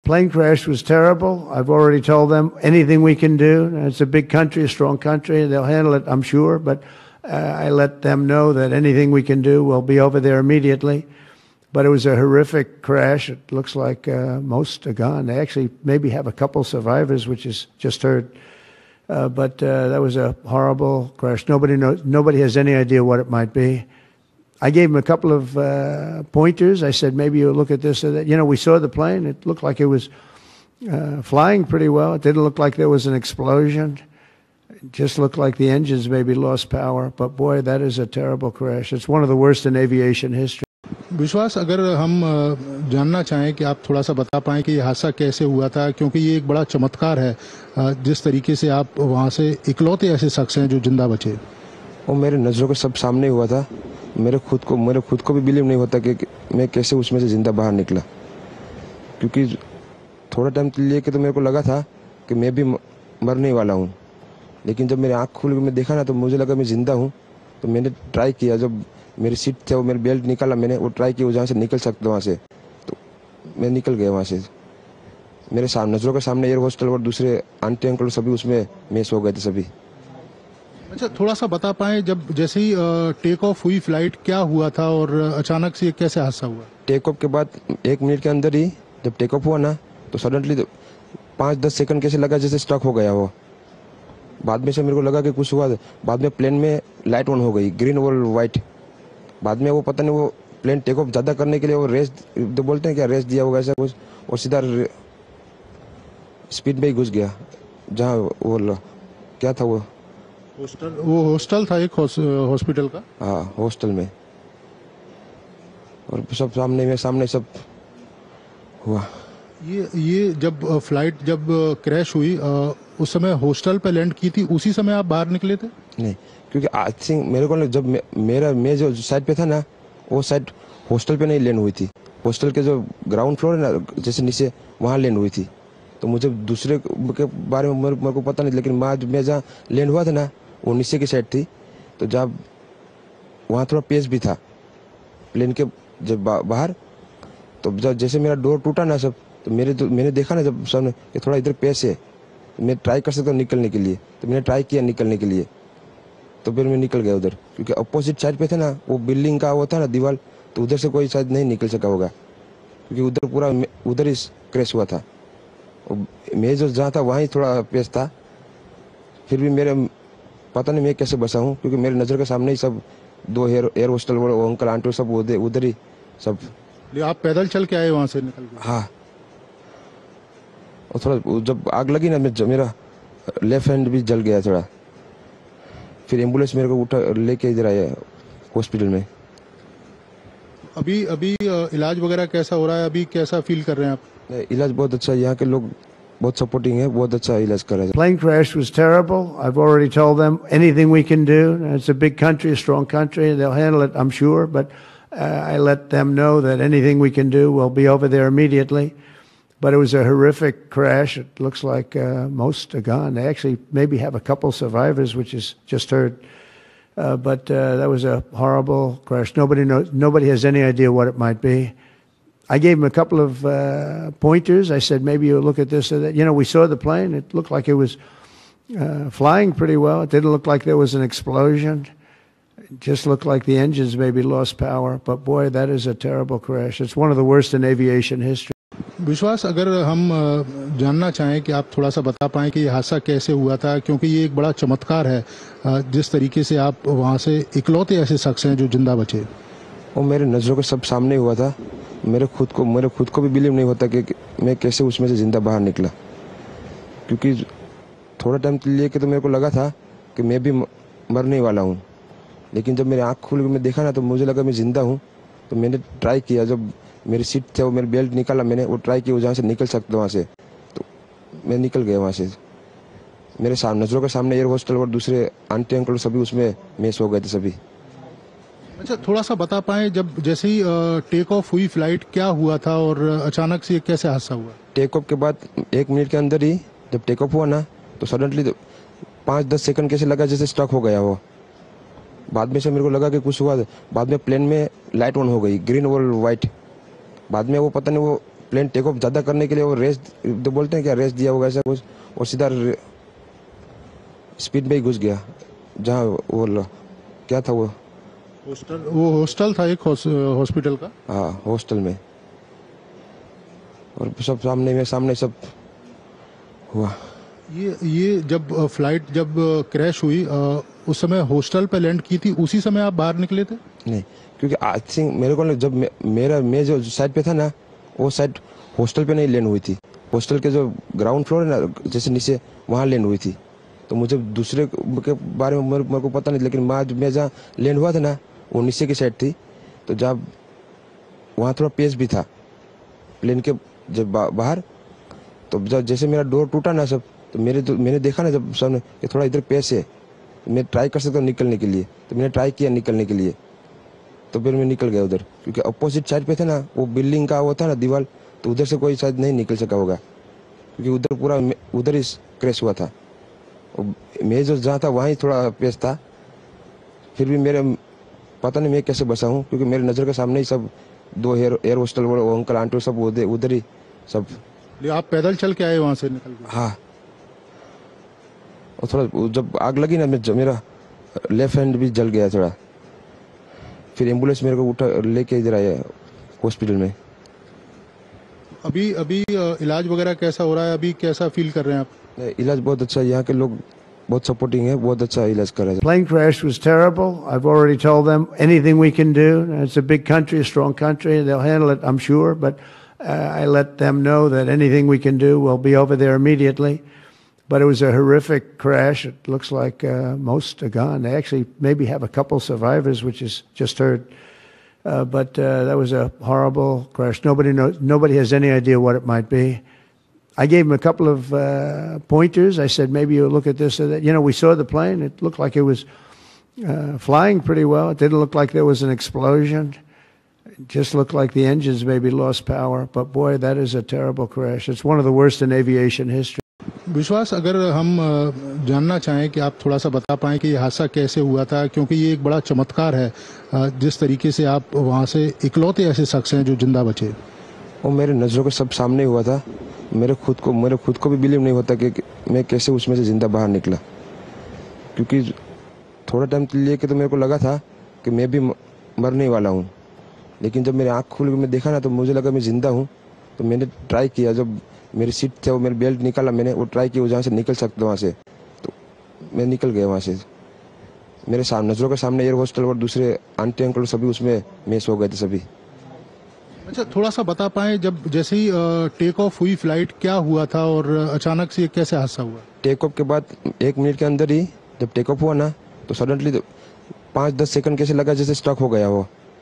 plane crash was terrible. I've already told them anything we can do. It's a big country, a strong country. They'll handle it, I'm sure. But I let them know that anything we can do, we'll be over there immediately. But it was a horrific crash. It looks like most are gone. They actually maybe have a couple survivors, which is just heard. But that was a horrible crash. Nobody knows. Nobody has any idea what it might be. I gave him a couple of pointers. I said, maybe you look at this or that. You know, we saw the plane. It looked like it was flying pretty well. It didn't look like there was an explosion. It just looked like the engines maybe lost power. But boy, that is a terrible crash. It's one of the worst in aviation history. विश्वास, अगर हम जानना चाहें कि आप थोड़ा सा बता पाएं कि ये हादसा कैसे हुआ था, क्योंकि ये एक बड़ा चमत्कार है जिस तरीके से आप वहाँ से इकलौते ऐसे शख्स हैं जो जिंदा बचे। वो मेरे नज़रों के सब सामने हुआ था। मेरे खुद को भी बिलीव नहीं होता कि मैं कैसे उसमें से जिंदा बाहर निकला, क्योंकि थोड़ा टाइम लिए कि तो मेरे को लगा था कि मैं भी मरने वाला हूँ। लेकिन जब मेरी आँख खुल के मैं देखा ना तो मुझे लगा मैं जिंदा हूँ। तो मैंने ट्राई किया, जब मेरी सीट थे वो मेरी बेल्ट निकाला, मैंने वो ट्राई किया जहाँ से निकल सकता वहाँ से, तो मैं निकल गया वहाँ से। मेरे नज़रों के सामने एयर होस्टल और दूसरे आंटी अंकल सभी उसमें मिस हो गए थे सभी। अच्छा, थोड़ा सा बता पाएं, जब जैसे ही टेक ऑफ हुई फ्लाइट, क्या हुआ था और अचानक से कैसे हादसा हुआ? टेक ऑफ के बाद 1 मिनट के अंदर ही जब टेक ऑफ हुआ ना तो सडनली 5-10 सेकंड कैसे लगा जैसे स्टक हो गया वो। बाद में से मेरे को लगा कि कुछ हुआ। बाद में प्लेन में लाइट ऑन हो गई, ग्रीन और वाइट। बाद में वो पता नहीं वो प्लेन टेक ऑफ ज़्यादा करने के लिए वो रेस तो बोलते हैं क्या, रेस दिया होगा ऐसा कुछ, और सीधा स्पीड में ही घुस गया जहाँ वो क्या था वो हॉस्टल था, एक हॉस्पिटल का। हाँ, हॉस्टल में। और सब सामने सब हुआ। ये जब फ्लाइट जब क्रैश हुई उस समय हॉस्टल पे लैंड की थी, उसी समय आप बाहर निकले थे? नहीं, क्योंकि आई थिंक मेरे को जब मैं जो साइड पे था ना वो साइड हॉस्टल पे नहीं लैंड हुई थी। हॉस्टल के जो ग्राउंड फ्लोर है ना जैसे नीचे, वहाँ लैंड हुई थी। तो मुझे दूसरे के बारे में मेरे को पता नहीं, लेकिन मैं जहाँ लैंड हुआ था ना वो नीचे की साइड थी। तो जब वहाँ थोड़ा पेस भी था प्लेन के जब बाहर, तो जब जैसे मेरा डोर टूटा ना सब, तो मैंने देखा ना जब सामने कि थोड़ा इधर पेस है, तो मैं ट्राई कर सकता हूँ निकलने के लिए। तो मैंने ट्राई किया निकलने के लिए, तो फिर मैं निकल गया उधर, क्योंकि अपोजिट साइड पे था ना वो बिल्डिंग का वो था ना दीवार, तो उधर से कोई शायद नहीं निकल सका होगा, क्योंकि उधर पूरा उधर ही क्रैश हुआ था। मैं जो जहाँ था वहाँ ही थोड़ा पेस था। फिर भी मेरे पता नहीं मैं कैसे बचा हूँ, क्योंकि मेरे नज़र के सामने ही सब 2 एयर होस्टल वो अंकल आंटी सब उधर ही सब। आप पैदल चल के आए वहाँ से निकल के? हाँ, और थोड़ा जब आग लगी ना मेरा लेफ्ट हैंड भी जल गया थोड़ा। फिर एम्बुलेंस मेरे को उठा लेके इधर आया हॉस्पिटल में। अभी इलाज वगैरह कैसा हो रहा है? अभी कैसा फील कर रहे हैं आप? इलाज बहुत अच्छा है, यहाँ के लोग बहुत सपोर्टिंग है, बहुत अच्छा इलाज कर रहे हैं। Plane crash was terrible. I've already told them anything we can do. It's a big country, a strong country. They'll handle it, I'm sure. But I let them know that anything we can do, we'll be over there immediately. But it was a horrific crash. It looks like most are gone. They actually maybe have a couple survivors, which is just heard. But that was a horrible crash. Nobody knows. Nobody has any idea what it might be. I gave him a couple of pointers. I said, maybe you look at this or that. You know, we saw the plane. It looked like it was flying pretty well. It didn't look like there was an explosion. It just looked like the engines maybe lost power. But boy, that is a terrible crash. It's one of the worst in aviation history. विश्वास, अगर हम जानना चाहें कि आप थोड़ा सा बता पाएं कि ये हादसा कैसे हुआ था, क्योंकि ये एक बड़ा चमत्कार है जिस तरीके से आप वहाँ से इकलौते ऐसे शख्स हैं जो जिंदा बचे। वो मेरे नज़रों के सब सामने हुआ था। मेरे खुद को भी बिलीव नहीं होता कि मैं कैसे उसमें से जिंदा बाहर निकला, क्योंकि थोड़ा टाइम लिए कि तो मेरे को लगा था कि मैं भी मरने वाला हूँ। लेकिन जब मेरी आँख खुल के मैं देखा ना तो मुझे लगा मैं जिंदा हूँ। तो मैंने ट्राई किया, जब मेरी सीट थे वो मेरी बेल्ट निकाला, मैंने वो ट्राई किया जहाँ से निकल सकता वहाँ से, तो मैं निकल गया वहाँ से। मेरे नज़रों के सामने एयर होस्टल और दूसरे आंटी अंकल सभी उसमें मिस हो गए थे सभी। अच्छा, थोड़ा सा बता पाएं, जब जैसे ही टेक ऑफ हुई फ्लाइट, क्या हुआ था और अचानक से कैसे हादसा हुआ? टेक ऑफ के बाद 1 मिनट के अंदर ही जब टेक ऑफ हुआ ना तो सडनली 5-10 सेकंड कैसे लगा जैसे स्टक हो गया वो। बाद में से मेरे को लगा कि कुछ हुआ। बाद में प्लेन में लाइट ऑन हो गई, ग्रीन और वाइट। बाद में वो पता नहीं वो प्लेन टेक ऑफ ज़्यादा करने के लिए वो रेस तो बोलते हैं क्या, रेस दिया होगा ऐसा कुछ, और सीधा स्पीड में ही घुस गया जहाँ वो क्या था वो हॉस्टल था एक हॉस्पिटल का। हाँ, हॉस्टल में, और सब सामने सब हुआ। ये जब फ्लाइट जब क्रैश हुई उस समय हॉस्टल पे लैंड की थी, उसी समय आप बाहर निकले थे? नहीं, क्योंकि आई थिंक मेरे को जब मैं जो साइड पे था ना, वो साइड हॉस्टल पे नहीं लैंड हुई थी। हॉस्टल के जो ग्राउंड फ्लोर है ना, जैसे नीचे, वहाँ लैंड हुई थी। तो मुझे दूसरे के बारे में मेरे को पता नहीं, लेकिन मैं जहाँ लैंड हुआ था ना, वो नीचे की साइड थी। तो जब वहाँ थोड़ा पेस भी था प्लेन के जब बाहर, तो जब जैसे मेरा डोर टूटा ना सब, तो मैंने देखा ना जब सामने कि थोड़ा इधर पेस है, तो मैं ट्राई कर सकता हूँ निकलने के लिए। तो मैंने ट्राई किया निकलने के लिए, तो फिर मैं निकल गया उधर, क्योंकि अपोजिट साइड पे था ना वो बिल्डिंग का वो था ना दीवार, तो उधर से कोई शायद नहीं निकल सका होगा, क्योंकि उधर पूरा उधर ही क्रैश हुआ था। मैं जो जहाँ था वहाँ ही थोड़ा पेस था। फिर भी मेरे पता नहीं मैं कैसे बचा हूँ, क्योंकि मेरे नज़र के सामने ही सब 2 एयर होस्टल वो अंकल आंटी सब उधर ही सब। आप पैदल चल के आए वहाँ से निकल के? हाँ, और थोड़ा जब आग लगी ना, मेरा लेफ्ट हैंड भी जल गया थोड़ा। फिर एम्बुलेंस मेरे को उठा लेके इधर आया हॉस्पिटल में। अभी इलाज वगैरह कैसा हो रहा है? अभी कैसा फील कर रहे हैं आप? इलाज बहुत अच्छा है, यहाँ के लोग बहुत सपोर्टिंग है, बहुत अच्छा इलाज कर रहे हैं। Plane crash was terrible. I've already told them anything we can do. It's a big country, a strong country. They'll handle it, I'm sure. But I let them know that anything we can do, we'll be over there immediately. But it was a horrific crash. It looks like most are gone. They actually maybe have a couple survivors, which is just heard. But that was a horrible crash. Nobody knows. Nobody has any idea what it might be. I gave him a couple of pointers. I said, maybe you look at this or that. You know, we saw the plane. It looked like it was flying pretty well. It didn't look like there was an explosion. It just looked like the engines maybe lost power. But boy, that is a terrible crash. It's one of the worst in aviation history. विश्वास, अगर हम जानना चाहें कि आप थोड़ा सा बता पाएं कि ये हादसा कैसे हुआ था, क्योंकि ये एक बड़ा चमत्कार है जिस तरीके से आप वहाँ से इकलौते ऐसे शख्स हैं जो जिंदा बचे। वो मेरे नज़रों के सब सामने हुआ था। मेरे खुद को भी बिलीव नहीं होता कि मैं कैसे उसमें से जिंदा बाहर निकला, क्योंकि थोड़ा टाइम के लिए तो मेरे को लगा था कि मैं भी मरने वाला हूँ। लेकिन जब मेरी आँख खुल के मैं देखा ना, तो मुझे लगा मैं जिंदा हूँ। तो मैंने ट्राई किया, जब मेरी सीट थे वो मेरी बेल्ट निकाला, मैंने वो ट्राई किया जहाँ से निकल सकता वहाँ से, तो मैं निकल गया वहाँ से। मेरे नज़रों के सामने एयर होस्टल और दूसरे आंटी अंकल सभी उसमें मिस हो गए थे सभी। अच्छा, थोड़ा सा बता पाएं, जब जैसे ही टेक ऑफ हुई फ्लाइट, क्या हुआ था और अचानक से कैसे हादसा हुआ? टेक ऑफ के बाद 1 मिनट के अंदर ही जब टेक ऑफ हुआ ना, तो सडनली 5-10 सेकंड कैसे लगा जैसे स्टक हो गया वो।